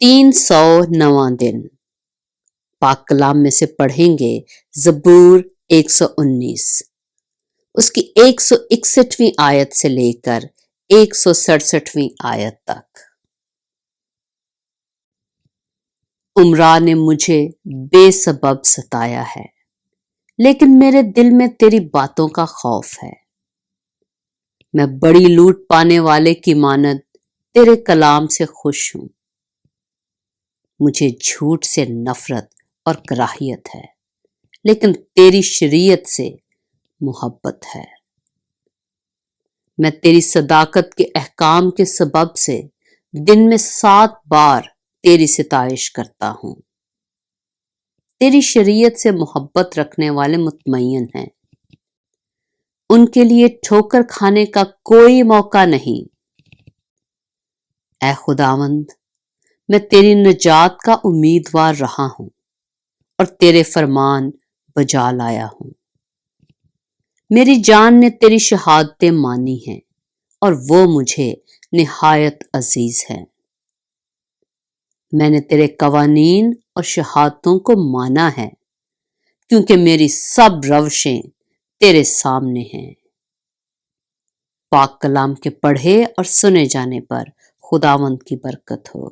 309 دن پاک کلام میں سے پڑھیں گے زبور 119، اس کی 161ویں آیت سے لے کر 167ویں آیت تک۔ عمرا نے مجھے بے سبب ستایا ہے، لیکن میرے دل میں تیری باتوں کا خوف ہے۔ میں بڑی لوٹ پانے والے کی مانند تیرے کلام سے خوش ہوں۔ مجھے جھوٹ سے نفرت اور کراہیت ہے، لیکن تیری شریعت سے محبت ہے۔ میں تیری صداقت کے احکام کے سبب سے دن میں 7 بار تیری ستائش کرتا ہوں۔ تیری شریعت سے محبت رکھنے والے مطمئن ہیں، ان کے لیے ٹھوکر کھانے کا کوئی موقع نہیں۔ اے خداوند، میں تیری نجات کا امیدوار رہا ہوں اور تیرے فرمان بجا لایا ہوں۔ میری جان نے تیری شہادتیں مانی ہیں اور وہ مجھے نہایت عزیز ہیں۔ میں نے تیرے قوانین اور شہادتوں کو مانا ہے، کیونکہ میری سب روشیں تیرے سامنے ہیں۔ پاک کلام کے پڑھے اور سنے جانے پر خداوند کی برکت ہو۔